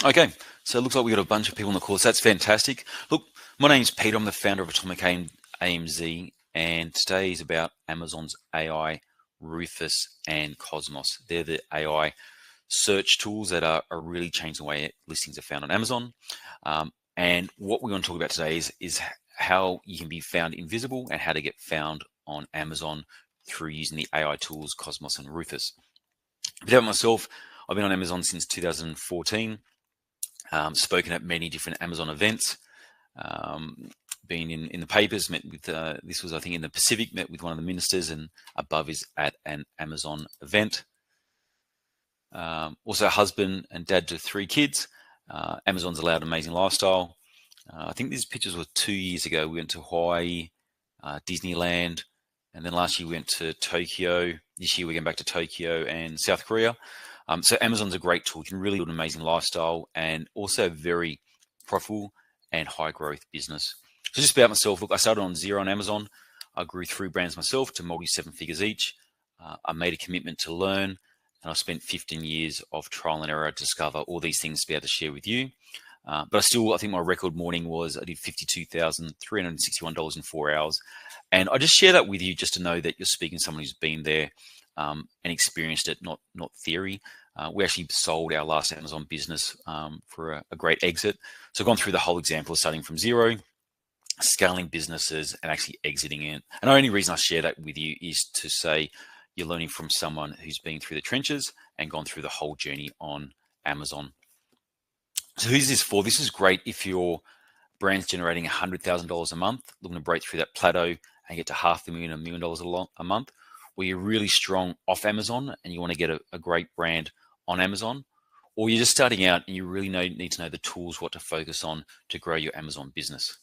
Okay, so it looks like we've got a bunch of people on the course. That's fantastic. Look, my name's Peter. I'm the founder of ATOMIC AMZ, and today is about Amazon's AI, Rufus and Cosmos. They're the AI search tools that are really changing the way listings are found on Amazon. And what we want to talk about today is how you can be found invisible and how to get found on Amazon through using the AI tools Cosmos and Rufus. About myself, I've been on Amazon since 2014. Spoken at many different Amazon events, been in the papers, met with, this was I think in the Pacific, met with one of the ministers, and above is at an Amazon event. Also husband and dad to 3 kids. Amazon's allowed amazing lifestyle. I think these pictures were 2 years ago. We went to Hawaii, Disneyland, and then last year we went to Tokyo. This year we're going back to Tokyo and South Korea. So Amazon's a great tool. You can really build an amazing lifestyle and also very profitable and high growth business. So just about myself, look, I started on zero on Amazon. I grew 3 brands myself to multi-7 figures each. I made a commitment to learn, and I spent 15 years of trial and error to discover all these things to be able to share with you. But I think my record morning was I did $52,361 in 4 hours. And I just share that with you just to know that you're speaking to someone who's been there and experienced it, not theory. We actually sold our last Amazon business for a great exit. So I've gone through the whole example of starting from zero, scaling businesses, and actually exiting it. And the only reason I share that with you is to say you're learning from someone who's been through the trenches and gone through the whole journey on Amazon. So who's this for? This is great if your brand's generating $100,000 a month, looking to break through that plateau and get to $500,000, $1 million a month, or you're really strong off Amazon and you want to get a great brand on Amazon, or you're just starting out and you really need to know the tools, what to focus on to grow your Amazon business.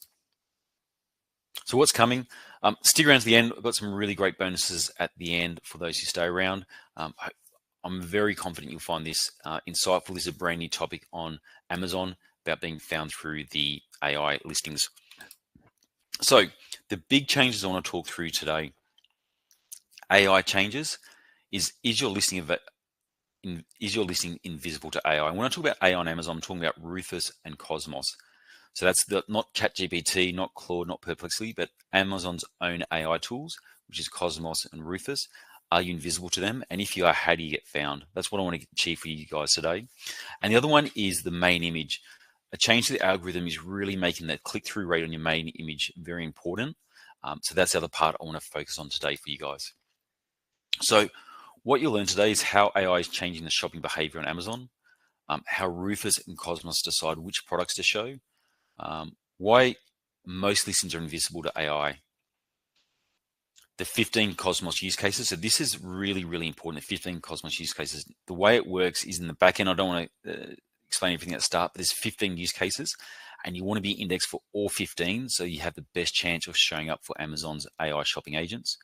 So what's coming? Stick around to the end. I've got some really great bonuses at the end for those who stay around. I'm very confident you'll find this insightful. This is a brand new topic on Amazon about being found through the AI listings. So the big changes I want to talk through today, AI changes, is your listing invisible to AI? And when I talk about AI on Amazon, I'm talking about Rufus and Cosmos. So that's not ChatGPT, not Claude, not Perplexity, but Amazon's own AI tools, which is Cosmos and Rufus. Are you invisible to them? And if you are, how do you get found? That's what I want to achieve for you guys today. And the other one is the main image. A change to the algorithm is really making that click-through rate on your main image very important. So that's the other part I want to focus on today for you guys. So what you'll learn today is how AI is changing the shopping behavior on Amazon, how Rufus and Cosmos decide which products to show, why most listings are invisible to AI, the 15 Cosmos use cases. So this is really, really important, the 15 Cosmos use cases. The way it works is in the back end. I don't want to explain everything at the start, but there's 15 use cases and you want to be indexed for all 15 so you have the best chance of showing up for Amazon's AI shopping agents.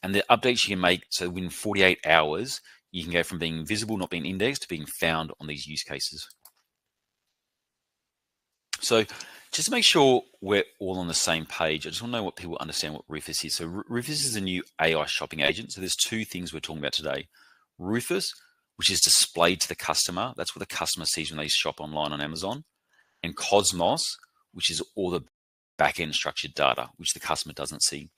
And the updates you can make, so within 48 hours, you can go from being invisible, not being indexed, to being found on these use cases. So just to make sure we're all on the same page, I just want to know what people understand what Rufus is. So Rufus is a new AI shopping agent. So there's 2 things we're talking about today. Rufus, which is displayed to the customer. That's what the customer sees when they shop online on Amazon. And Cosmos, which is all the back-end structured data, which the customer doesn't see.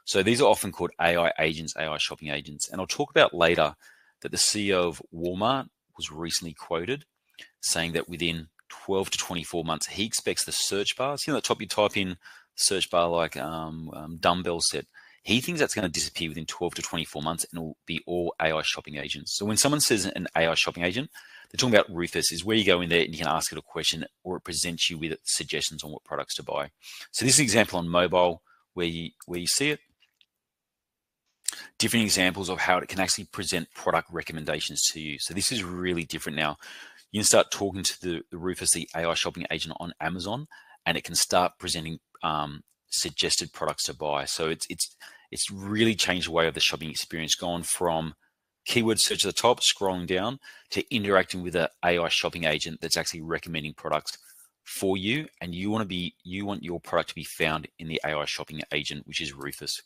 So these are often called AI agents, AI shopping agents. And I'll talk about later that the CEO of Walmart was recently quoted saying that within 12 to 24 months, he expects the search bars, at the top you type in search bar like dumbbell set. He thinks that's going to disappear within 12 to 24 months and it will be all AI shopping agents. So when someone says an AI shopping agent, they're talking about Rufus, is where you go in there and you can ask it a question or it presents you with suggestions on what products to buy. So this is an example on mobile where you see it. Different examples of how it can actually present product recommendations to you. So this is really different now. You can start talking to the Rufus, the AI shopping agent on Amazon, and it can start presenting suggested products to buy. So it's really changed the way of the shopping experience, gone from keyword search at the top, scrolling down, to interacting with an AI shopping agent that's actually recommending products for you, and you want your product to be found in the AI shopping agent, which is Rufus.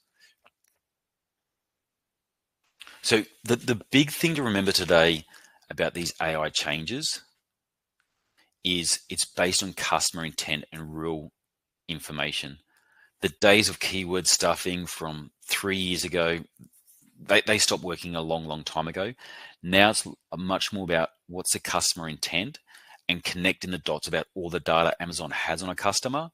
So the big thing to remember today about these AI changes is it's based on customer intent and real information. The days of keyword stuffing from 3 years ago, they stopped working a long time ago. Now it's much more about what's the customer intent and connecting the dots about all the data Amazon has on a customer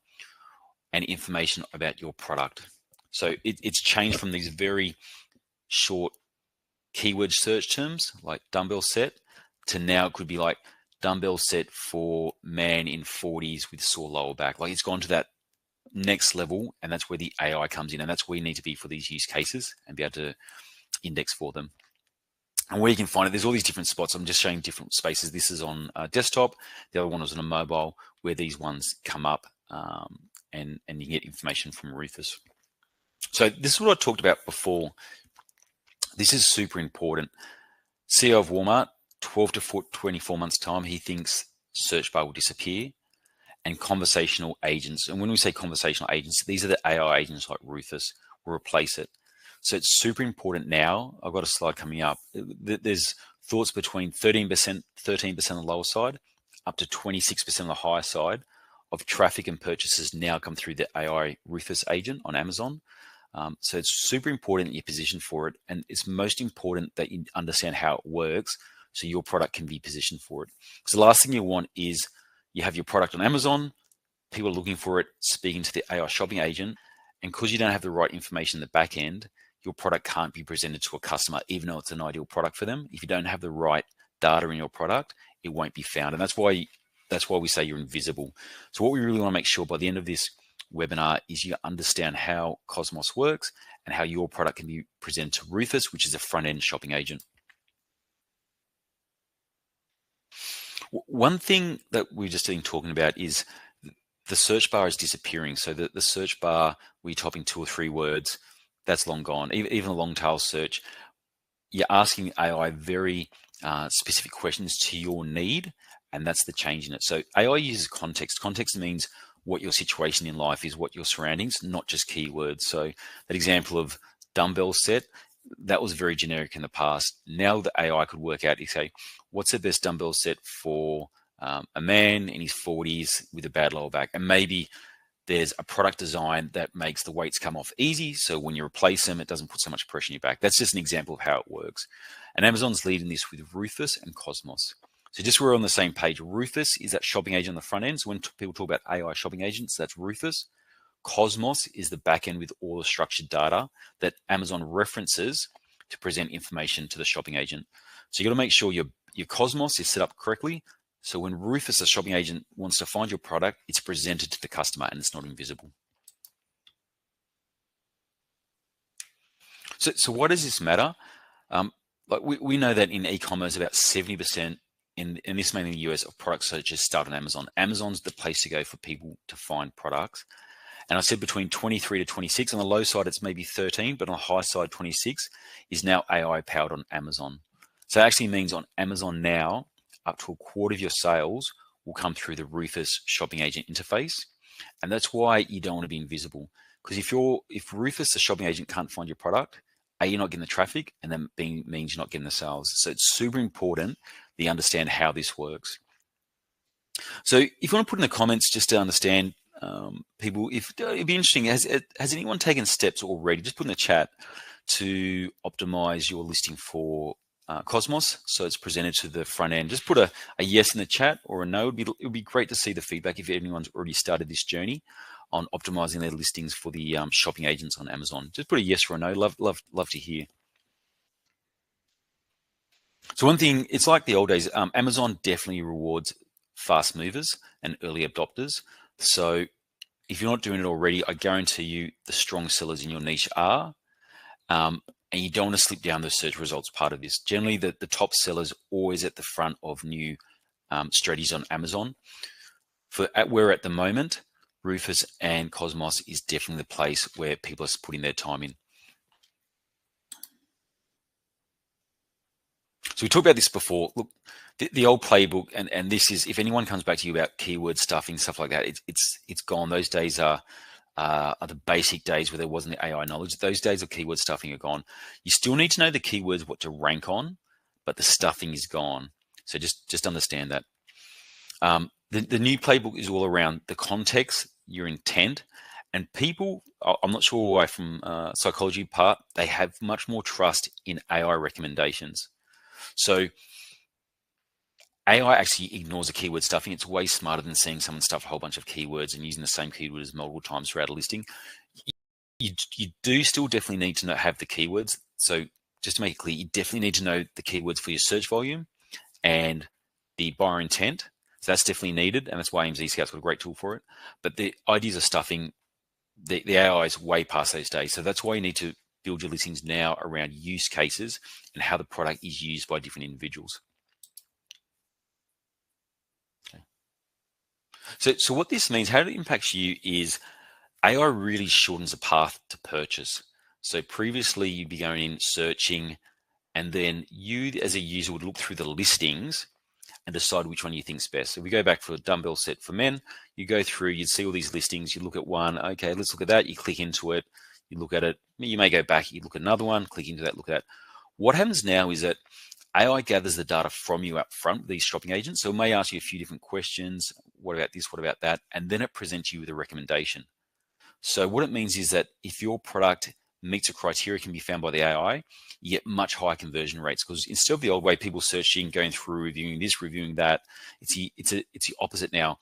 and information about your product. So it's changed from these very short keyword search terms like dumbbell set to now it could be like dumbbell set for man in 40s with sore lower back. Like it's gone to that next level, and that's where the AI comes in, and that's where you need to be for these use cases and be able to index for them. And where you can find it, there's all these different spots. I'm just showing different spaces. This is on desktop. The other one was on a mobile where these ones come up, and you can get information from Rufus. So this is what I talked about before. This is super important. CEO of Walmart, 12 to 24 months time, he thinks search bar will disappear, and conversational agents. And when we say conversational agents, these are the AI agents like Rufus will replace it. So it's super important now. I've got a slide coming up. There's thoughts between 13% on the lower side, up to 26% on the higher side of traffic and purchases now come through the AI Rufus agent on Amazon. So it's super important that you're positioned for it. And it's most important that you understand how it works so your product can be positioned for it. Because the last thing you want is you have your product on Amazon, people are looking for it, speaking to the AI shopping agent, and because you don't have the right information in the back end, your product can't be presented to a customer, even though it's an ideal product for them. If you don't have the right data in your product, it won't be found. And that's why we say you're invisible. So what we really want to make sure by the end of this webinar is you understand how Cosmos works and how your product can be presented to Rufus, which is a front-end shopping agent. One thing that we've just been talking about is the search bar is disappearing. So the search bar, we type in 2 or 3 words, that's long gone. Even a long tail search, you're asking AI very specific questions to your need, and that's the change in it. So AI uses context. Context means what your situation in life is, what your surroundings, not just keywords. So that example of dumbbell set, that was very generic in the past. Now the AI could work out, you say, what's the best dumbbell set for a man in his 40s with a bad lower back? And maybe there's a product design that makes the weights come off easy. So when you replace them, it doesn't put so much pressure on your back. That's just an example of how it works. And Amazon's leading this with Rufus and Cosmos. So just so we're on the same page, Rufus is that shopping agent on the front end. So when people talk about AI shopping agents, that's Rufus. Cosmos is the back end with all the structured data that Amazon references to present information to the shopping agent. So you got to make sure your Cosmos is set up correctly. So when Rufus, the shopping agent, wants to find your product, it's presented to the customer and it's not invisible. So why does this matter? Like we know that in e-commerce, about 70%, and this mainly in the US, of product searches start on Amazon. Amazon's the place to go for people to find products. And I said between 23 to 26. On the low side, it's maybe 13, but on the high side, 26 is now AI powered on Amazon. So it actually means on Amazon now, up to a quarter of your sales will come through the Rufus shopping agent interface. And that's why you don't want to be invisible. Because if Rufus, the shopping agent, can't find your product, A, you're not getting the traffic, and then B means you're not getting the sales. So it's super important that you understand how this works. So if you want to put in the comments just to understand, people, it'd be interesting, has anyone taken steps already, just put in the chat, to optimize your listing for Cosmos so it's presented to the front end? Just put a yes in the chat or a no. It would be great to see the feedback if anyone's already started this journey on optimizing their listings for the shopping agents on Amazon. Just put a yes or a no. Love to hear. So one thing, it's like the old days. Amazon definitely rewards fast movers and early adopters. So if you're not doing it already, I guarantee you the strong sellers in your niche are. And you don't want to slip down the search results part of this. Generally, the top sellers always at the front of new strategies on Amazon. Where at the moment, Rufus and Cosmos is definitely the place where people are putting their time in. So we talked about this before. Look, the old playbook, and this is, if anyone comes back to you about keyword stuffing, stuff like that, it's gone. Those days are the basic days where there wasn't the AI knowledge. Those days of keyword stuffing are gone. You still need to know the keywords, what to rank on, but the stuffing is gone. So just understand that. The new playbook is all around the context, your intent, and people, I'm not sure why from psychology part, they have much more trust in AI recommendations. So AI actually ignores the keyword stuffing. It's way smarter than seeing someone stuff a whole bunch of keywords and using the same keywords multiple times throughout a listing. You do still definitely need to have the keywords. So just to make it clear, you definitely need to know the keywords for your search volume and the buyer intent. So that's definitely needed, and that's why AMZScout's got a great tool for it. But the ideas of stuffing, the AI is way past those days. So that's why you need to build your listings now around use cases and how the product is used by different individuals. Okay. So what this means, how it impacts you is AI really shortens the path to purchase. So previously you'd be going in searching, and then you as a user would look through the listings and decide which one you think's best. So if we go back for a dumbbell set for men, you go through, you'd see all these listings, you look at one, okay, let's look at that, you click into it, you look at it, you may go back, you look at another one, click into that, look at that. What happens now is that AI gathers the data from you up front, these shopping agents. So it may ask you a few different questions. What about this? What about that? And then it presents you with a recommendation. So what it means is that if your product meets a criteria, can be found by the AI, you get much higher conversion rates, because instead of the old way, people searching, going through, reviewing this, reviewing that, it's the opposite now.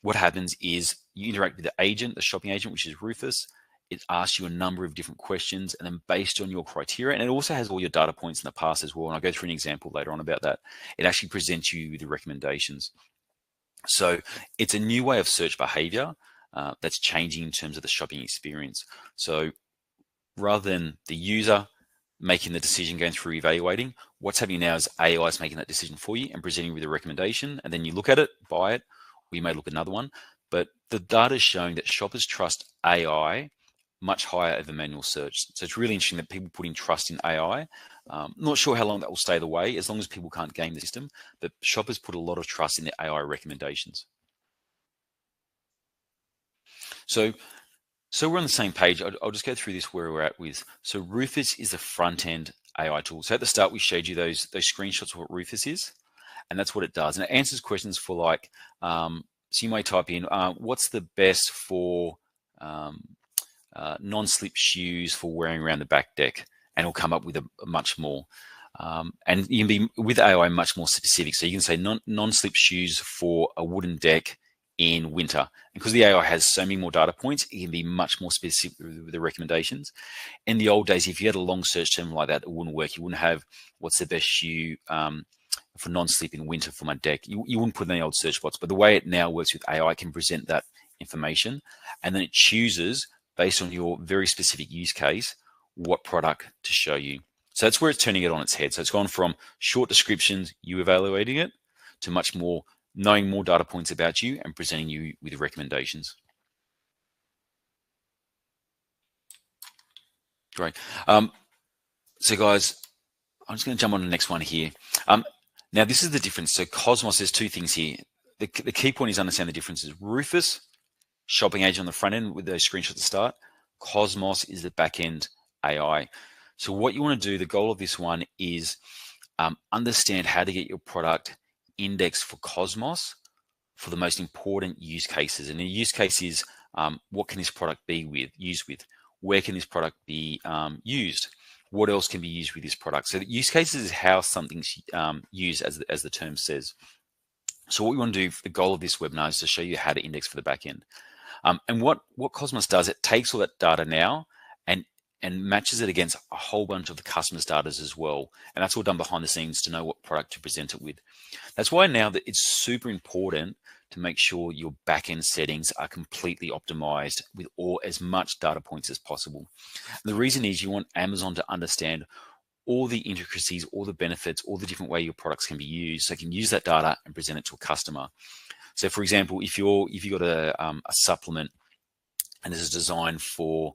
What happens is you interact with the agent, the shopping agent, which is Rufus. It asks you a number of different questions, and then based on your criteria, and it also has all your data points in the past as well, and I'll go through an example later on about that, it actually presents you with the recommendations. So it's a new way of search behavior that's changing in terms of the shopping experience. So rather than the user making the decision, going through evaluating, what's happening now is AI is making that decision for you and presenting you with a recommendation, and then you look at it, buy it, or you may look at another one. But the data is showing that shoppers trust AI much higher over manual search. So it's really interesting that people put in trust in AI. Not sure how long that will stay the way, as long as people can't game the system, but shoppers put a lot of trust in the AI recommendations. So we're on the same page. I'll just go through this where we're at with. So Rufus is a front-end AI tool. So at the start, we showed you those screenshots of what Rufus is, and that's what it does. And it answers questions for like, so you might type in, what's the best for non-slip shoes for wearing around the back deck? And it'll come up with a much more. And you can be, with AI, much more specific. So you can say non-slip shoes for a wooden deck in winter. And because the AI has so many more data points, it can be much more specific with the recommendations. In the old days, if you had a long search term like that, it wouldn't work. You wouldn't have what's the best shoe for non-slip in winter for my deck. You wouldn't put in any old search box. But the way it now works with AI, it can present that information, and then it chooses based on your very specific use case what product to show you. So that's where it's turning it on its head. So it's gone from short descriptions, you evaluating it, to much more knowing more data points about you and presenting you with recommendations. Great. So guys, I'm just going to jump on the next one here. Now this is the difference. So Cosmos, there's two things here. The key point is understand the differences. Rufus, shopping agent on the front end with those screenshots at the start. Cosmos is the back end AI. So what you want to do, the goal of this one is understand how to get your product indexed for Cosmos for the most important use cases. And the use case is what can this product be used with? Where can this product be used? What else can be used with this product? So the use cases is how something's used, as the term says. So what we want to do, the goal of this webinar is to show you how to index for the back end. And what Cosmos does, it takes all that data now and matches it against a whole bunch of the customer's data as well. And that's all done behind the scenes to know what product to present it with. That's why now that it's super important to make sure your back-end settings are completely optimized with as much data points as possible. And the reason is you want Amazon to understand all the intricacies, all the benefits, all the different ways your products can be used, so they can use that data and present it to a customer. So for example, if you've got a supplement and this is designed for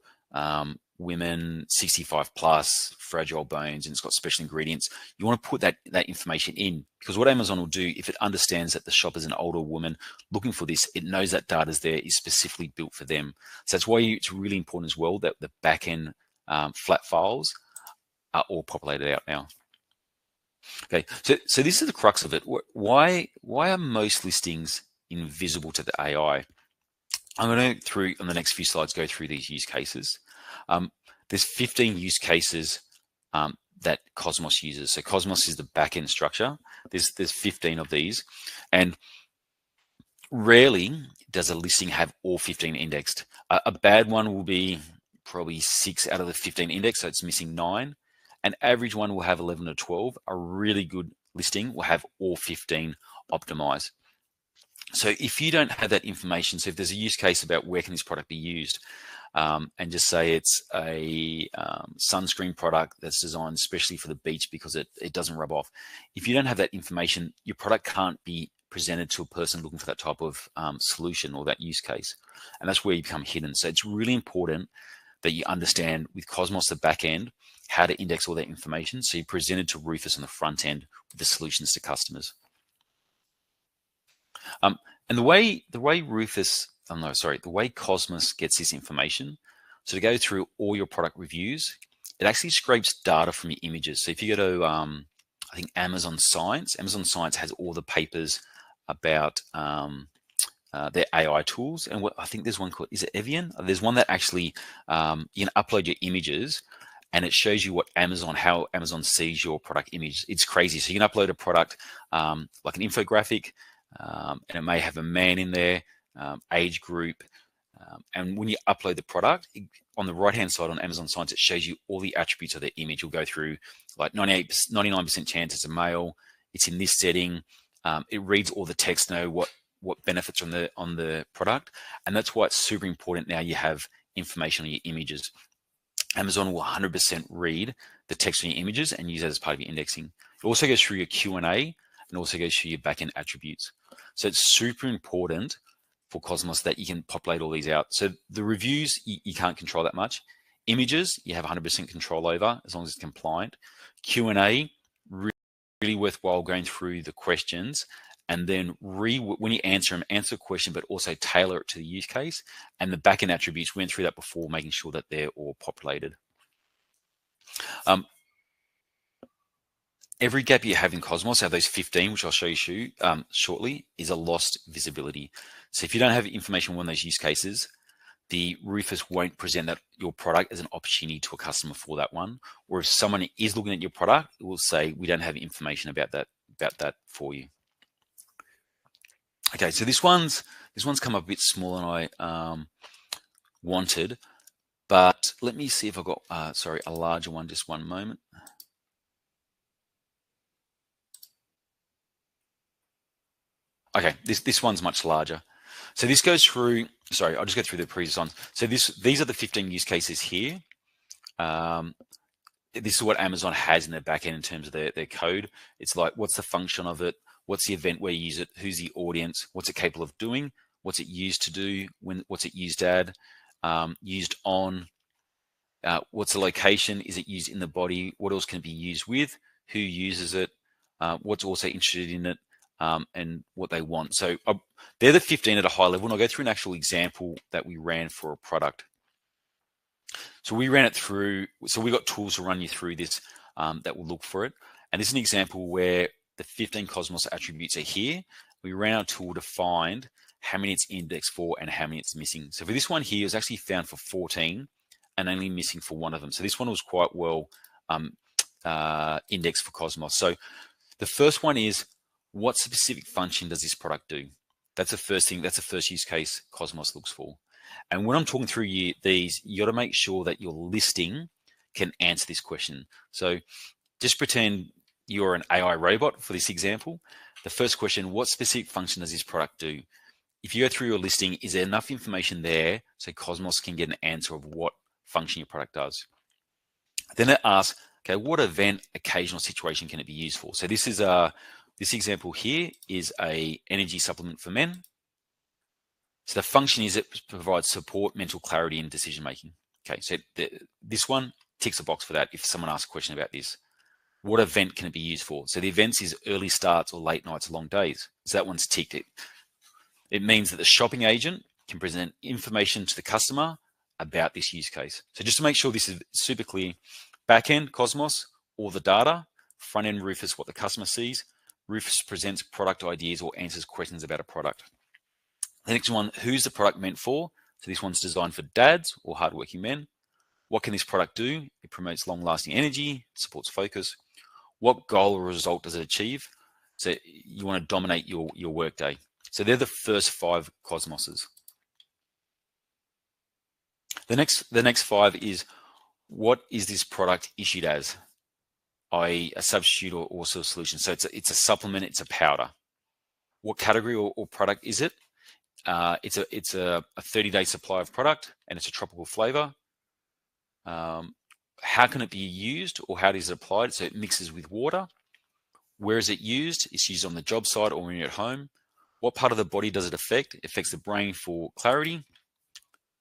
women 65 plus, fragile bones, and it's got special ingredients, you want to put that information in, because what Amazon will do, if it understands that the shopper's an older woman looking for this, it knows that data's there, is specifically built for them. So that's why it's really important as well that the back-end flat files are all populated out now. Okay, so this is the crux of it. Why are most listings invisible to the AI. I'm going to, through on the next few slides, go through these use cases. There's 15 use cases that Cosmos uses. So Cosmos is the backend structure. There's 15 of these, and rarely does a listing have all 15 indexed. A bad one will be probably 6 out of the 15 indexed, so it's missing 9. An average one will have 11 or 12. A really good listing will have all 15 optimized. So if you don't have that information, so if there's a use case about where can this product be used, and just say it's a sunscreen product that's designed especially for the beach because it doesn't rub off. If you don't have that information, your product can't be presented to a person looking for that type of solution or that use case. And that's where you become hidden. So it's really important that you understand with Cosmos, the back end, how to index all that information. So you present it to Rufus on the front end with the solutions to customers. And the way Cosmos gets this information, so to go through all your product reviews, it actually scrapes data from your images. So if you go to, I think Amazon Science has all the papers about their AI tools. And I think there's one called, is it Evian? There's one that actually, you can upload your images and it shows you how Amazon sees your product image. It's crazy. So you can upload a product like an infographic, and it may have a man in there, age group. And when you upload the product, on the right-hand side on Amazon Science, it shows you all the attributes of the image. You'll go through like 99% chance it's a male. It's in this setting. It reads all the text, know what benefits on the product. And that's why it's super important now you have information on your images. Amazon will 100% read the text on your images and use that as part of your indexing. It also goes through your Q&A and also goes through your backend attributes. So it's super important for Cosmos that you can populate all these out. So the reviews, you can't control that much. Images, you have 100% control over as long as it's compliant. Q&A, really worthwhile going through the questions and then when you answer them, answer the question, but also tailor it to the use case. And the backend attributes, we went through that before, making sure that they're all populated. Every gap you have in Cosmos, out of those 15, which I'll show you shortly, is a lost visibility. So if you don't have information on one of those use cases, the Rufus won't present your product as an opportunity to a customer for that one. Or if someone is looking at your product, it will say, we don't have information about that for you. Okay, so this one's come up a bit smaller than I wanted, but let me see if I've got, a larger one, just one moment. Okay, this one's much larger. So this goes through, I'll just go through the previous ones. So these are the 15 use cases here. This is what Amazon has in their backend in terms of their code. It's like, what's the function of it? What's the event where you use it? Who's the audience? What's it capable of doing? What's it used to do? What's it used at? Used on? What's the location? Is it used in the body? What else can it be used with? Who uses it? What's also interested in it? And what they want. So they're the 15 at a high level. And I'll go through an actual example that we ran for a product. So we ran it through, so we got tools to run you through this that will look for it. And this is an example where the 15 Cosmos attributes are here. We ran our tool to find how many it's indexed for and how many it's missing. So for this one here, it was actually found for 14 and only missing for one of them. So this one was quite well indexed for Cosmos. So the first one is, what specific function does this product do? That's the first thing. That's the first use case Cosmos looks for. And when I'm talking through these, you got to make sure that your listing can answer this question. So just pretend you're an AI robot for this example. The first question, what specific function does this product do? If you go through your listing, is there enough information there so Cosmos can get an answer of what function your product does? Then it asks, okay, what event, occasional situation can it be used for? So this is this example here is a energy supplement for men. So the function is it provides support, mental clarity, and decision making. Okay, so this one ticks a box for that if someone asks a question about this. What event can it be used for? So the events is early starts or late nights, long days. So that one's ticked. It means that the shopping agent can present information to the customer about this use case. So just to make sure this is super clear, backend Cosmos, all the data, front end Rufus, what the customer sees. Rufus presents product ideas or answers questions about a product. The next one, who's the product meant for? So this one's designed for dads or hardworking men. What can this product do? It promotes long-lasting energy, supports focus. What goal or result does it achieve? So you want to dominate your workday. So they're the first 5 cosmoses. The next 5 is, what is this product issued as? i.e. a substitute or also a solution. So it's a supplement, it's a powder. What category or product is it? It's a 30-day supply of product, and it's a tropical flavor. How can it be used, or how is it applied? So it mixes with water. Where is it used? It's used on the job site or when you're at home. What part of the body does it affect? It affects the brain for clarity.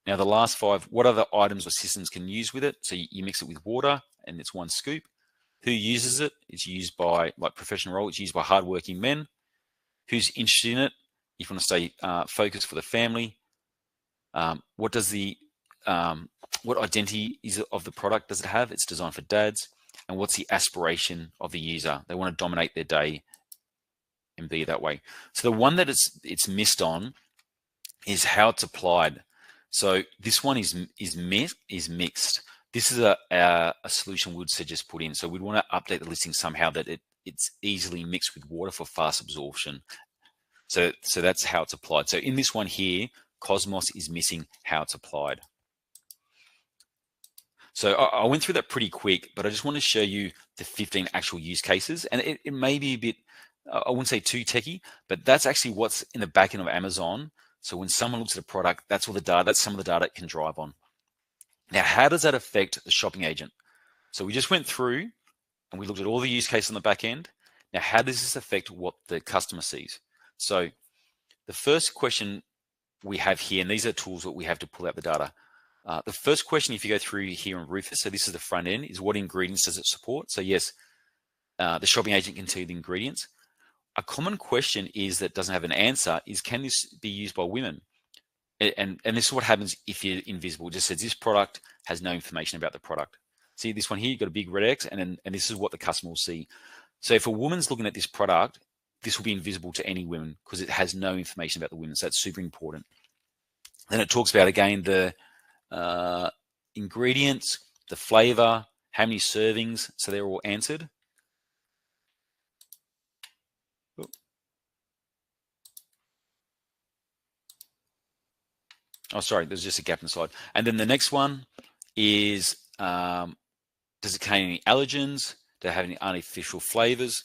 Now the last 5, what other items or systems can use with it? So you mix it with water, and it's 1 scoop. Who uses it? It's used by, like professional role, it's used by hardworking men. Who's interested in it? If you want to stay focused for the family. What does what identity is of the product does it have? It's designed for dads. And what's the aspiration of the user? They want to dominate their day and be that way. So the one that it's missed on is how it's applied. So this one is mixed. This is a solution we would suggest put in. So we'd want to update the listing somehow that it's easily mixed with water for fast absorption. So that's how it's applied. So in this one here, Cosmos is missing how it's applied. So I went through that pretty quick, but I just want to show you the 15 actual use cases. And it may be a bit, I wouldn't say too techy, but that's actually what's in the back end of Amazon. So when someone looks at a product, that's all the data, that's some of the data it can drive on. Now, how does that affect the shopping agent? So we just went through and we looked at all the use cases on the back end. Now, how does this affect what the customer sees? So the first question we have here, and these are tools that we have to pull out the data. The first question, if you go through here on Rufus, so this is the front end, is what ingredients does it support? So yes, the shopping agent can tell you the ingredients. A common question is that doesn't have an answer is, can this be used by women? And this is what happens if you're invisible. It just says this product has no information about the product. See this one here, you've got a big red X, and this is what the customer will see. So if a woman's looking at this product, this will be invisible to any women because it has no information about the women. So that's super important. Then it talks about, again, the ingredients, the flavor, how many servings. So they're all answered. Oh, sorry, there's just a gap in the slide. And then the next one is, does it contain any allergens? Does it have any artificial flavors?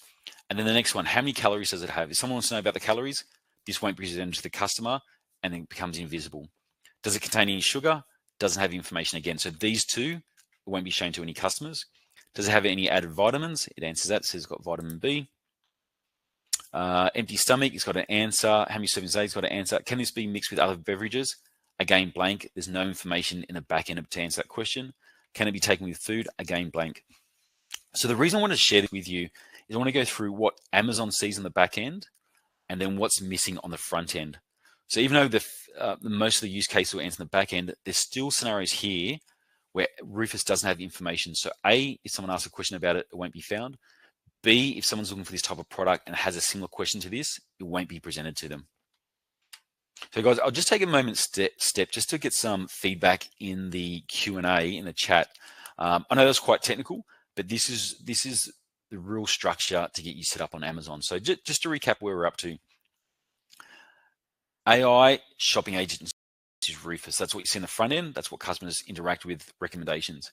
And then the next one, how many calories does it have? If someone wants to know about the calories, this won't be presented to the customer and then it becomes invisible. Does it contain any sugar? Doesn't have information again. So these two won't be shown to any customers. Does it have any added vitamins? It answers that. It says it's got vitamin B. Empty stomach, it's got an answer. How many servings a day? It's got an answer. Can this be mixed with other beverages? Again, blank. There's no information in the back end to answer that question. Can it be taken with food? Again, blank. So the reason I want to share this with you is I want to go through what Amazon sees on the back end and then what's missing on the front end. So even though most of the use cases will answer in the back end, there's still scenarios here where Rufus doesn't have the information. So A, if someone asks a question about it, it won't be found. B, if someone's looking for this type of product and has a similar question to this, it won't be presented to them. So guys, I'll just take a moment step just to get some feedback in the Q&A in the chat. I know that's quite technical, but this is the real structure to get you set up on Amazon. So just to recap where we're up to. AI shopping agents is Rufus. That's what you see in the front end. That's what customers interact with recommendations.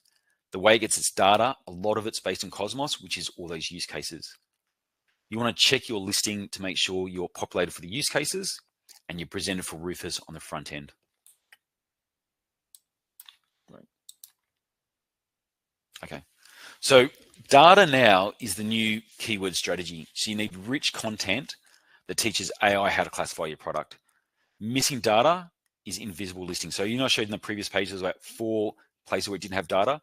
The way it gets its data, a lot of it's based on Cosmos, which is all those use cases. You want to check your listing to make sure you're populated for the use cases and you're presented for Rufus on the front end. Right. Okay. So data now is the new keyword strategy. So you need rich content that teaches AI how to classify your product. Missing data is invisible listing. So I showed in the previous page, there's about 4 places where it didn't have data.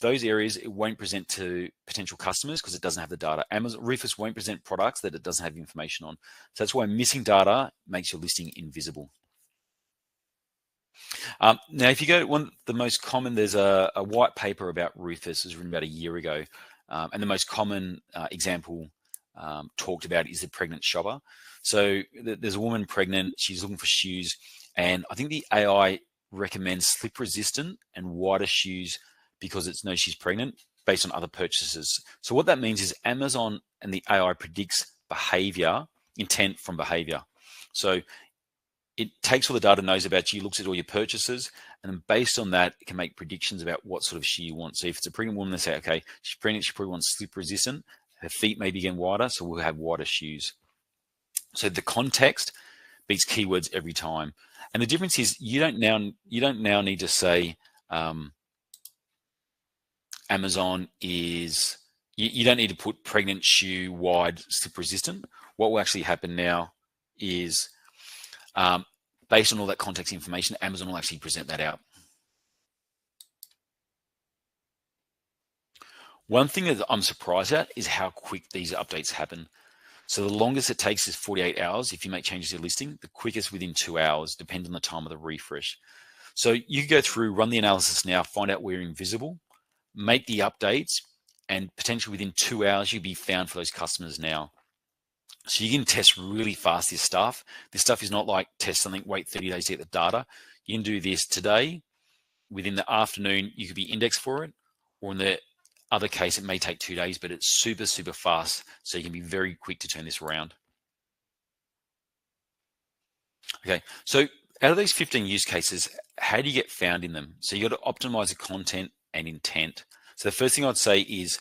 Those areas, it won't present to potential customers because it doesn't have the data. Rufus won't present products that it doesn't have information on. So that's why missing data makes your listing invisible. Now, if you go to the most common, there's a white paper about Rufus. It was written about a year ago. And the most common example talked about is the pregnant shopper. So there's a woman pregnant, she's looking for shoes, and I think the AI recommends slip resistant and wider shoes because it knows she's pregnant based on other purchases. So what that means is Amazon and the AI predicts behavior, intent from behavior. So it takes all the data, knows about you, looks at all your purchases, and then based on that, it can make predictions about what sort of shoe you want. So if it's a pregnant woman, they say, okay, she's pregnant, she probably wants slip resistant. Her feet may be getting wider, so we'll have wider shoes. So the context beats keywords every time. And the difference is you don't now need to say Amazon is, you don't need to put pregnant shoe, wide, slip resistant. What will actually happen now is based on all that context information, Amazon will actually present that out. One thing that I'm surprised at is how quick these updates happen. So the longest it takes is 48 hours. If you make changes to your listing, the quickest within 2 hours, depending on the time of the refresh. So you can go through, run the analysis now, find out where you're invisible, make the updates, and potentially within 2 hours, you'll be found for those customers now. So you can test really fast this stuff. This stuff is not like test something, wait 30 days to get the data. You can do this today. Within the afternoon, you could be indexed for it, or in the other case, it may take 2 days, but it's super, super fast. So you can be very quick to turn this around. Okay, so out of these 15 use cases, how do you get found in them? So you got to optimize the content and intent. So the first thing I'd say is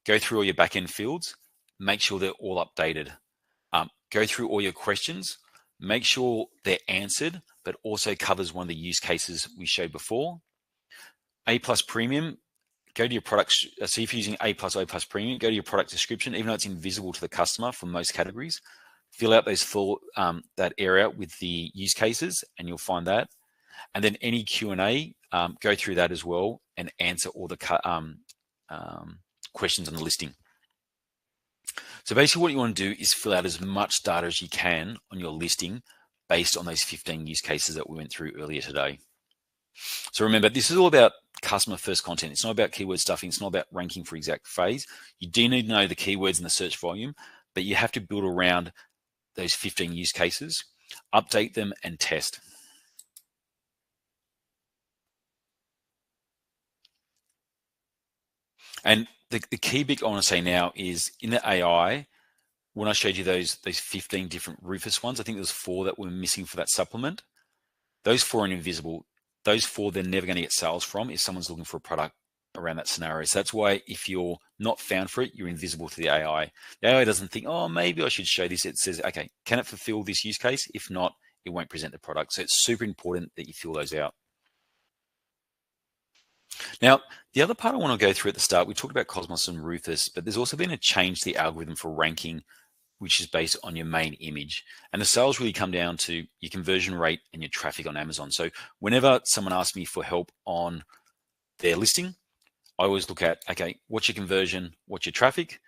go through all your backend fields, make sure they're all updated. Go through all your questions, make sure they're answered, but also covers one of the use cases we showed before. A+ premium, go to your products. So if you're using A+ or A+ premium, go to your product description, even though it's invisible to the customer for most categories. Fill out those that area with the use cases, and you'll find that. And then any Q&A, go through that as well and answer all the questions on the listing. So basically what you want to do is fill out as much data as you can on your listing based on those 15 use cases that we went through earlier today. So remember, this is all about customer first content. It's not about keyword stuffing. It's not about ranking for exact phrase. You do need to know the keywords in the search volume, but you have to build around those 15 use cases, update them and test. And the key bit I want to say now is in the AI, when I showed you those 15 different Rufus ones, I think there's 4 that were missing for that supplement. Those 4 are invisible. Those 4 they're never going to get sales from if someone's looking for a product around that scenario. So that's why if you're not found for it, you're invisible to the AI. The AI doesn't think, oh, maybe I should show this. It says, okay, can it fulfill this use case? If not, it won't present the product. So it's super important that you fill those out. Now, the other part I want to go through at the start, we talked about Cosmos and Rufus, but there's also been a change to the algorithm for ranking, which is based on your main image. And the sales really come down to your conversion rate and your traffic on Amazon. So whenever someone asks me for help on their listing, I always look at, okay, what's your conversion? What's your traffic?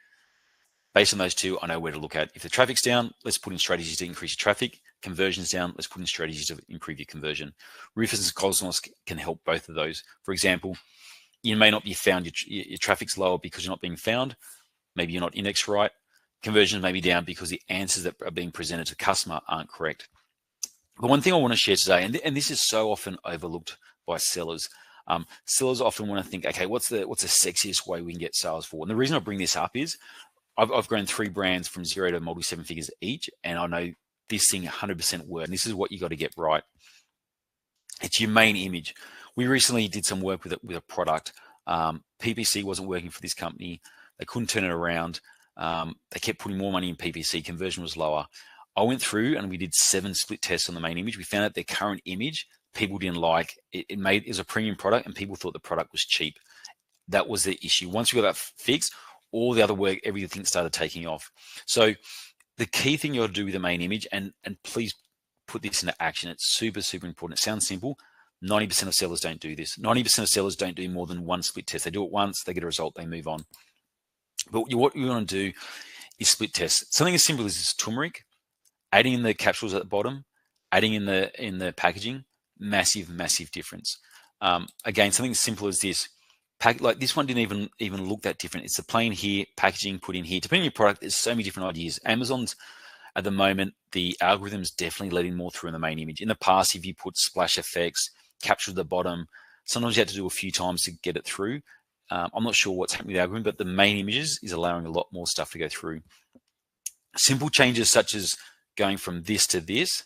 Based on those 2, I know where to look at. If the traffic's down, let's put in strategies to increase your traffic. Conversion's down, let's put in strategies to improve your conversion. Rufus and Cosmos can help both of those. For example, you may not be found, your traffic's lower because you're not being found. Maybe you're not indexed right. Conversions may be down because the answers that are being presented to the customer aren't correct. But one thing I want to share today, and this is so often overlooked by sellers. Sellers often want to think, okay, what's the sexiest way we can get sales for? And the reason I bring this up is I've grown 3 brands from 0 to multi 7 figures each, and I know this thing 100% works. And this is what you got to get right. It's your main image. We recently did some work with a product. PPC wasn't working for this company. They couldn't turn it around. They kept putting more money in PPC. Conversion was lower. I went through and we did 7 split tests on the main image. We found out their current image, people didn't like. It was a premium product and people thought the product was cheap. That was the issue. Once we got that fixed, all the other work, everything started taking off. So the key thing you got to do with the main image, and please put this into action. It's super, super important. It sounds simple. 90% of sellers don't do this. 90% of sellers don't do more than 1 split test. They do it once, they get a result, they move on. But what you want to do is split test. Something as simple as this turmeric, adding in the capsules at the bottom, adding in the packaging, massive, massive difference. Again, something as simple as this, like this one didn't even look that different. It's the plain here, packaging put in here. Depending on your product, there's so many different ideas. Amazon's at the moment, the algorithm's definitely letting more through in the main image. In the past, if you put splash effects, capture at the bottom, sometimes you had to do a few times to get it through. I'm not sure what's happening with the algorithm, but the main images is allowing a lot more stuff to go through. Simple changes such as going from this to this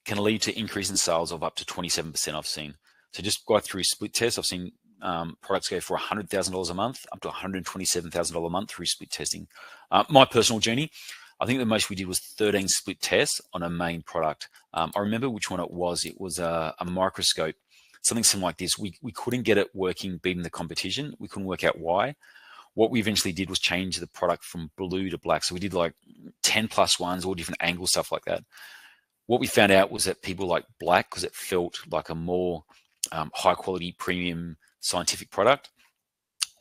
can lead to increase in sales of up to 27%. I've seen. So just go through split tests. I've seen products go for $100,000 a month up to $127,000 a month through split testing. My personal journey, I think the most we did was 13 split tests on a main product. I remember which one it was. It was a microscope, something similar like this. We couldn't get it working, beating the competition. We couldn't work out why. What we eventually did was change the product from blue to black. So we did like 10 plus ones, all different angles, stuff like that. What we found out was that people like black because it felt like a more high quality premium scientific product.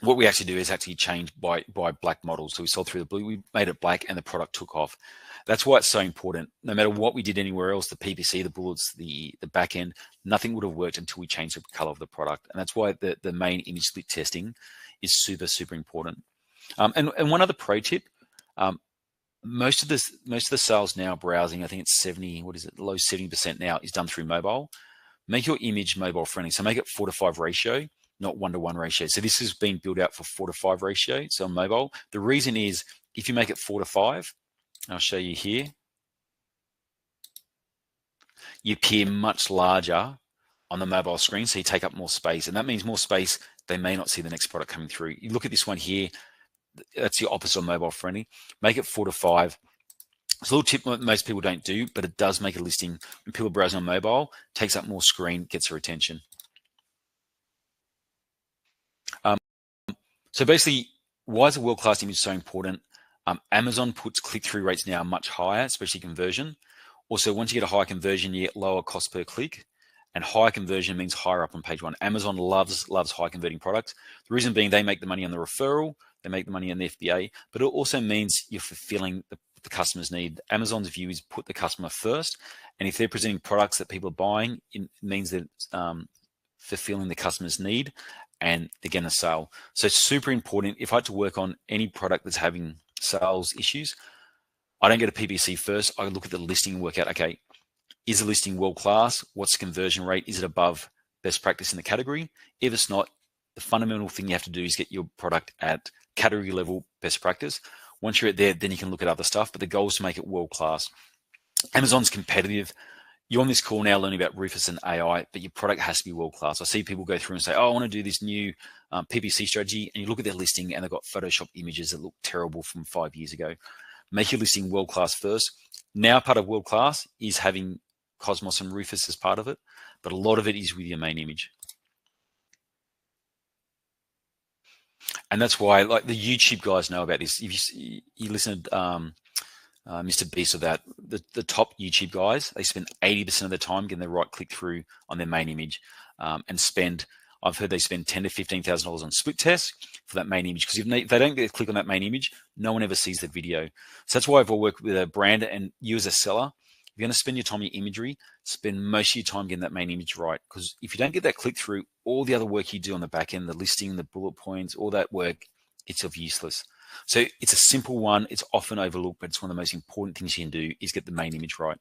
What we actually do is actually change by black models. So we sold through the blue, we made it black, and the product took off. That's why it's so important. No matter what we did anywhere else, the PPC, the bullets, the back end, nothing would have worked until we changed the color of the product. And that's why the main image split testing is super, super important. And one other pro tip, most of the sales now browsing, I think it's low 70% now is done through mobile. Make your image mobile friendly. So make it 4:5 ratio, not 1:1 ratio. So this has been built out for 4:5 ratio. So on mobile, the reason is if you make it 4:5, I'll show you here, you appear much larger on the mobile screen. So you take up more space, and that means more space. They may not see the next product coming through. You look at this one here, that's the opposite of mobile friendly. Make it 4:5. It's a little tip most people don't do, but it does make a listing when people browse on mobile, takes up more screen, gets their attention. So basically, why is a world-class image so important? Amazon puts click-through rates now much higher, especially conversion. Also, once you get a higher conversion, you get lower cost per click, and higher conversion means higher up on page one. Amazon loves high converting products. The reason being they make the money on the referral, they make the money on the FBA, but it also means you're fulfilling the customer's need. Amazon's view is put the customer first, and if they're presenting products that people are buying, it means that fulfilling the customer's need and they're getting a sale. So it's super important. If I had to work on any product that's having sales issues, I don't go to PPC first. I look at the listing and work out, okay, is the listing world-class? What's the conversion rate? Is it above best practice in the category? If it's not, the fundamental thing you have to do is get your product at category level best practice. Once you're at there, then you can look at other stuff, but the goal is to make it world-class. Amazon's competitive. You're on this call now learning about Rufus and AI, but your product has to be world-class. I see people go through and say, oh, I want to do this new PPC strategy, and you look at their listing and they've got Photoshop images that look terrible from 5 years ago. Make your listing world-class first. Now part of world-class is having Cosmos and Rufus as part of it, but a lot of it is with your main image. And that's why, like, the YouTube guys know about this. If you listen to Mr. Beast of that, the top YouTube guys, they spend 80% of their time getting the right click through on their main image, and spend, I've heard they spend $10,000 to $15,000 on split tests for that main image, because if they don't get a click on that main image, no one ever sees the video. So that's why I've worked with a brand, and you as a seller, if you're going to spend your time on your imagery, spend most of your time getting that main image right. Because if you don't get that click through, all the other work you do on the back end, the listing, the bullet points, all that work, it's of useless. So it's a simple one. It's often overlooked, but it's one of the most important things you can do is get the main image right.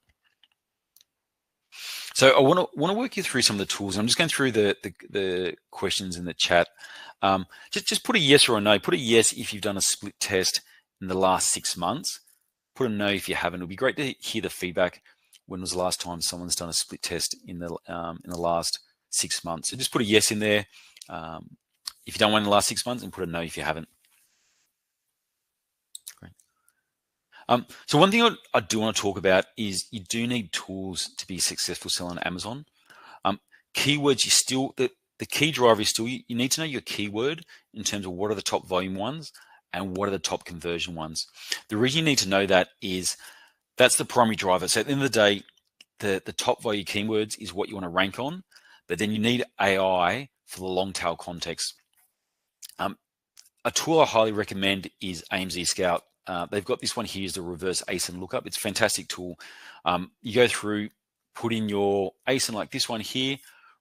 So I want to work you through some of the tools. I'm just going through the questions in the chat. Just put a yes or a no. Put a yes if you've done a split test in the last 6 months. Put a no if you haven't. It'll be great to hear the feedback. When was the last time someone's done a split test in the last 6 months? So just put a yes in there if you've done one in the last 6 months, and put a no if you haven't. Great. So one thing I do want to talk about is you do need tools to be successful selling on Amazon. Keywords, you still, the key driver is still, you need to know your keyword in terms of what are the top volume ones and what are the top conversion ones. The reason you need to know that is that's the primary driver. So at the end of the day, the top volume keywords is what you want to rank on, but then you need AI for the long tail context. A tool I highly recommend is AMZScout. They've got this one here is the reverse ASIN lookup. It's a fantastic tool. You go through, put in your ASIN like this one here,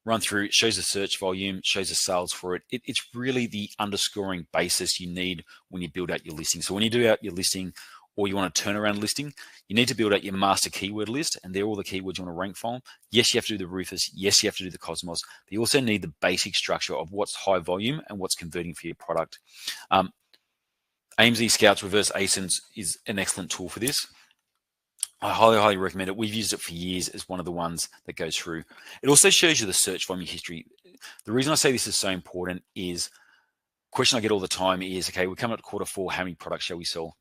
run through, it shows the search volume, shows the sales for it. It's really the underscoring basis you need when you build out your listing. So when you do out your listing, or you want to turn around listing, you need to build out your master keyword list, and they're all the keywords you want to rank from. Yes, you have to do the Rufus. Yes, you have to do the Cosmos. But you also need the basic structure of what's high volume and what's converting for your product. AMZScout's Reverse ASINs is an excellent tool for this. I highly, highly recommend it. We've used it for years as one of the ones that goes through. It also shows you the search volume history. The reason I say this is so important is, question I get all the time is, okay, we're coming up to Q4, how many products shall we sell?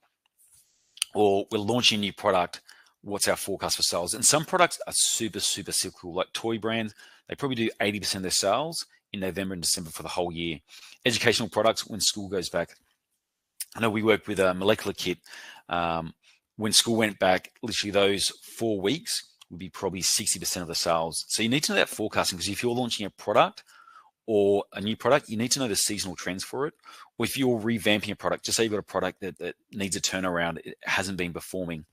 Or we're launching a new product, what's our forecast for sales? And some products are super, super cyclical, like toy brands. They probably do 80% of their sales in November and December for the whole year. Educational products, when school goes back. I know we work with a molecular kit. When school went back, literally those 4 weeks would be probably 60% of the sales. So you need to know that forecasting, because if you're launching a product or a new product, you need to know the seasonal trends for it. Or if you're revamping a product, just say you've got a product that needs a turnaround, it hasn't been performing,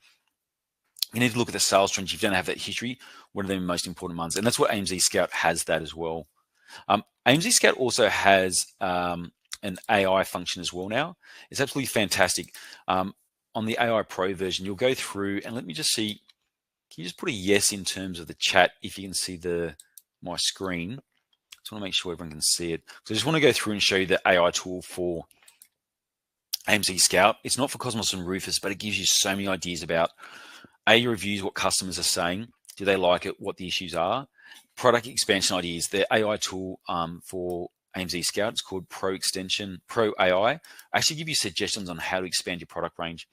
you need to look at the sales trends. If you don't have that history, what are the most important ones? And that's what AMZScout has that as well. AMZScout also has an AI function as well now. It's absolutely fantastic. On the AI Pro version, you'll go through, and let me just see, can you just put a yes in terms of the chat if you can see my screen? Just want to make sure everyone can see it. So I just want to go through and show you the AI tool for AMZScout. It's not for Cosmos and Rufus, but it gives you so many ideas about reviews, what customers are saying, do they like it, what the issues are, product expansion ideas. The AI tool for AMZScout, it's called Pro AI. I actually give you suggestions on how to expand your product range.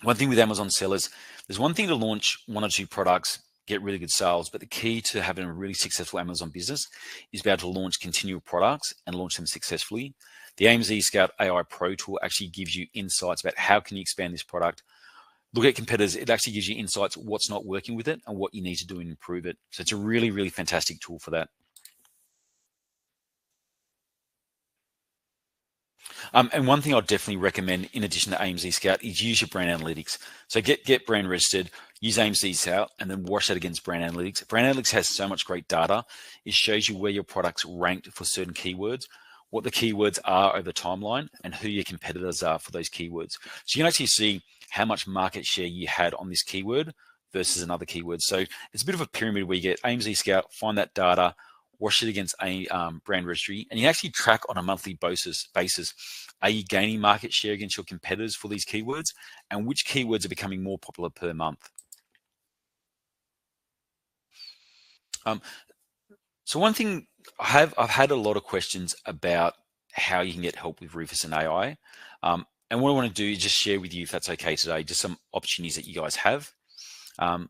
One thing with Amazon sellers, there's one thing to launch 1 or 2 products, get really good sales, but the key to having a really successful Amazon business is be able to launch continual products and launch them successfully. The AMZScout AI Pro tool actually gives you insights about how can you expand this product. Look at competitors. It actually gives you insights what's not working with it and what you need to do and improve it. So it's a really, really fantastic tool for that. And one thing I'd definitely recommend in addition to AMZScout is use your brand analytics. So get brand registered, use AMZScout, and then wash that against brand analytics. Brand analytics has so much great data. It shows you where your product's ranked for certain keywords, what the keywords are over the timeline, and who your competitors are for those keywords. So you can actually see how much market share you had on this keyword versus another keyword. So it's a bit of a pyramid where you get AMZScout, find that data, wash it against a brand registry, and you actually track on a monthly basis. Are you gaining market share against your competitors for these keywords, and which keywords are becoming more popular per month? So one thing I've had a lot of questions about how you can get help with Rufus and AI. And what I want to do is just share with you, if that's okay today, just some opportunities that you guys have. And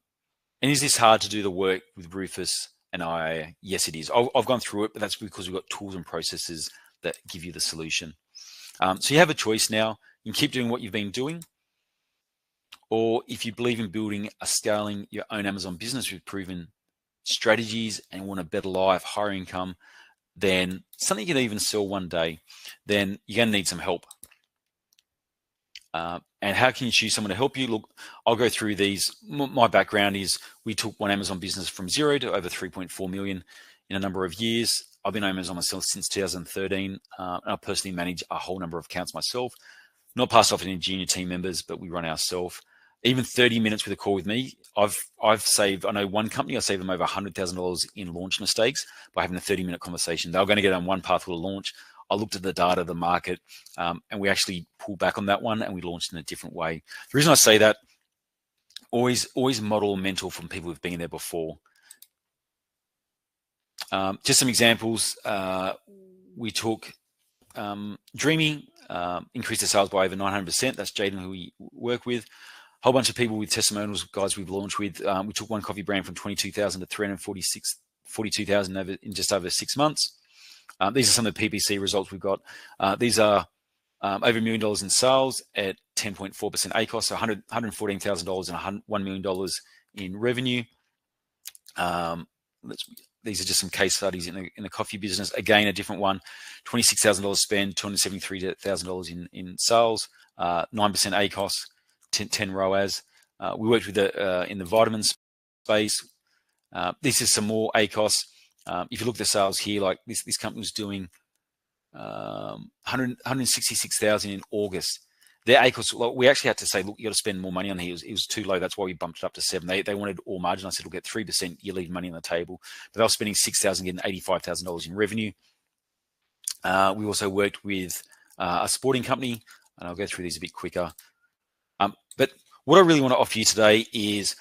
is this hard to do the work with Rufus and AI? Yes, it is. I've gone through it, but that's because we've got tools and processes that give you the solution. So you have a choice now. You can keep doing what you've been doing, or if you believe in building scaling your own Amazon business with proven strategies and want a better life, higher income, then something you can even sell one day, then you're going to need some help. And how can you choose someone to help you? Look, I'll go through these. My background is we took one Amazon business from 0 to over 3.4 million in a number of years. I've been on Amazon myself since 2013. And I personally manage a whole number of accounts myself, not passed off any junior team members, but we run ourselves. Even 30 minutes with a call with me, I've saved, I know one company, I saved them over $100,000 in launch mistakes by having a 30-minute conversation. They were going to get on one path with a launch. I looked at the data, the market, and we actually pulled back on that one and we launched in a different way. The reason I say that, always model and mentor from people who've been there before. Just some examples. We took Dreamy, increased the sales by over 900%. That's Jaden, who we work with. A whole bunch of people with testimonials, guys we've launched with. We took one coffee brand from 22,000 to 42,000 in just over 6 months. These are some of the PPC results we've got. These are over $1 million in sales at 10.4% ACOS, so $114,000 and $1 million in revenue. These are just some case studies in the coffee business. Again, a different one, $26,000 spend, $273,000 in sales, 9% ACOS, 10 ROAS. We worked with in the vitamin space. This is some more ACOS. If you look at the sales here, like this company was doing 166,000 in August. Their ACOS, like, we actually had to say, look, you got to spend more money on here. It was too low. That's why we bumped it up to 7. They wanted all margin. I said, we'll get 3%. You leave money on the table. But they were spending 6,000, getting $85,000 in revenue. We also worked with a sporting company, and I'll go through these a bit quicker. But what I really want to offer you today is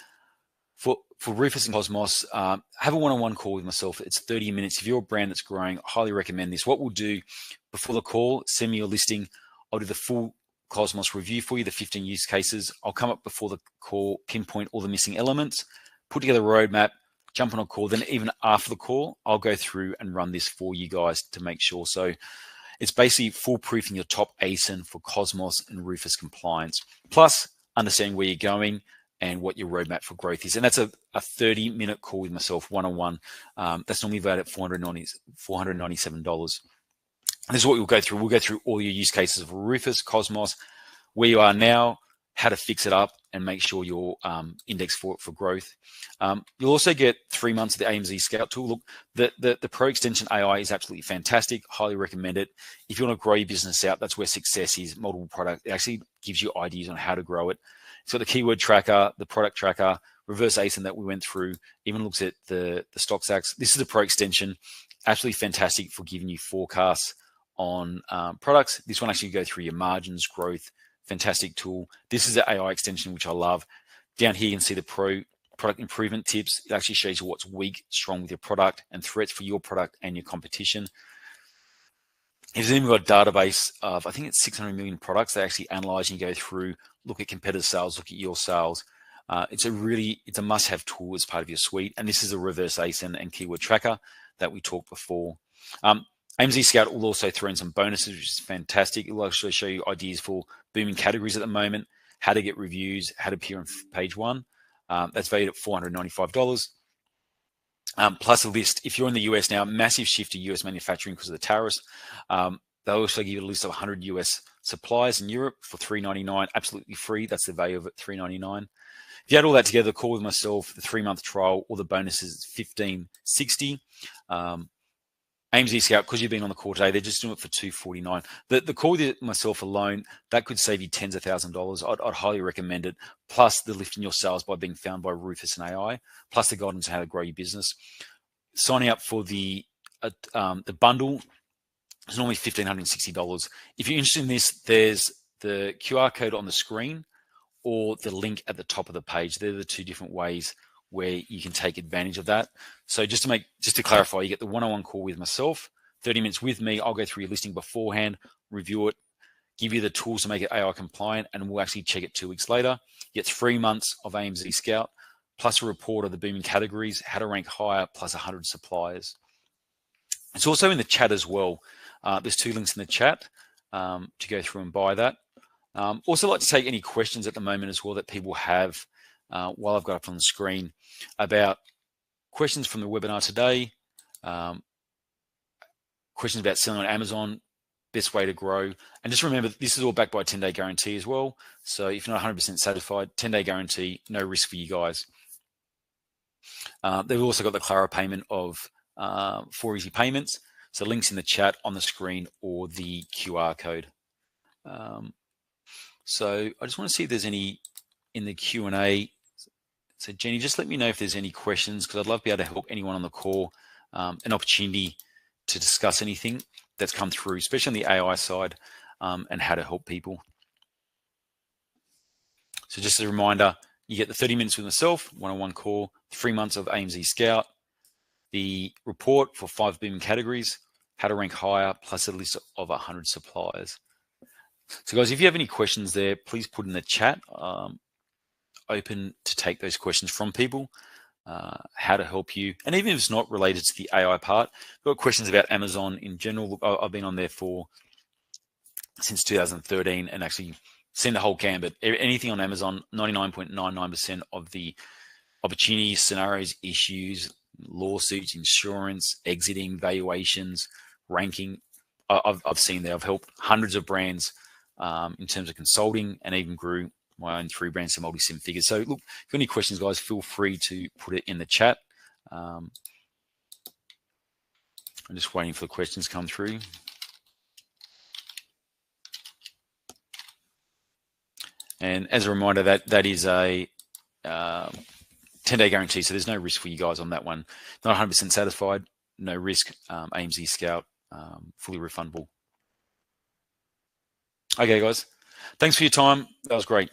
for Rufus and Cosmos, have a one-on-one call with myself. It's 30 minutes. If you're a brand that's growing, I highly recommend this. What we'll do before the call, send me your listing. I'll do the full Cosmos review for you, the 15 use cases. I'll come up before the call, pinpoint all the missing elements, put together a roadmap, jump on a call. Then even after the call, I'll go through and run this for you guys to make sure. So it's basically foolproofing your top ASIN for Cosmos and Rufus compliance, plus understanding where you're going and what your roadmap for growth is. And that's a 30-minute call with myself, one-on-one. That's normally valued at $497. And this is what we'll go through. We'll go through all your use cases of Rufus, Cosmos, where you are now, how to fix it up, and make sure you're indexed for growth. You'll also get 3 months of the AMZScout tool. Look, the Pro Extension AI is absolutely fantastic. Highly recommend it. If you want to grow your business out, that's where success is. Multiple product. It actually gives you ideas on how to grow it. It's got the keyword tracker, the product tracker, reverse ASIN that we went through, even looks at the stock stacks. This is the Pro Extension. Absolutely fantastic for giving you forecasts on products. This one actually go through your margins, growth. Fantastic tool. This is the AI extension, which I love. Down here, you can see the product improvement tips. It actually shows you what's weak, strong with your product, and threats for your product and your competition. It's even got a database of, I think it's 600 million products. They actually analyze and go through, look at competitor sales, look at your sales. It's a must-have tool as part of your suite. And this is a reverse ASIN and keyword tracker that we talked before. AMZScout will also throw in some bonuses, which is fantastic. It will actually show you ideas for booming categories at the moment, how to get reviews, how to appear on page 1. That's valued at $495. Plus a list. If you're in the US now, massive shift to US manufacturing because of the tariffs. They'll also give you a list of 100 US suppliers in Europe for $399, absolutely free. That's the value of it, $399. If you add all that together, call with myself, the 3-month trial, all the bonuses is $1,560. AMZScout, because you've been on the call today, they're just doing it for $249. The call with myself alone, that could save you tens of thousands of dollars. I'd highly recommend it. Plus the lift in your sales by being found by Rufus and AI, plus the guidance on how to grow your business. Signing up for the bundle is normally $1,560. If you're interested in this, there's the QR code on the screen or the link at the top of the page. They're the two different ways where you can take advantage of that. So just to clarify, you get the one-on-one call with myself, 30 minutes with me. I'll go through your listing beforehand, review it, give you the tools to make it AI compliant, and we'll actually check it 2 weeks later. You get 3 months of AMZScout, plus a report of the booming categories, how to rank higher, plus 100 suppliers. It's also in the chat as well. There's 2 links in the chat to go through and buy that. Also like to take any questions at the moment as well that people have while I've got up on the screen about questions from the webinar today, questions about selling on Amazon, best way to grow. And just remember, this is all backed by a 10-day guarantee as well. So if you're not 100% satisfied, 10-day guarantee, no risk for you guys. They've also got the Clara payment of 4 easy payments. So links in the chat, on the screen, or the QR code. So I just want to see if there's any in the Q&A. So Jenny, just let me know if there's any questions, because I'd love to be able to help anyone on the call, an opportunity to discuss anything that's come through, especially on the AI side, and how to help people. So just as a reminder, you get the 30 minutes with myself, one-on-one call, 3 months of AMZScout, the report for 5 booming categories, how to rank higher, plus a list of 100 suppliers. So guys, if you have any questions there, please put in the chat. Open to take those questions from people, how to help you. And even if it's not related to the AI part, I've got questions about Amazon in general. Look, I've been on there since 2013 and actually seen the whole gambit. Anything on Amazon, 99.99% of the opportunities, scenarios, issues, lawsuits, insurance, exiting, valuations, ranking, I've seen there. I've helped hundreds of brands in terms of consulting, and even grew my own 3 brands to multi-sim figures. So look, if you have any questions, guys, feel free to put it in the chat. I'm just waiting for the questions to come through. And as a reminder, that is a 10-day guarantee, so there's no risk for you guys on that one. Not 100% satisfied, no risk. AMZScout, fully refundable. Okay, guys. Thanks for your time. That was great.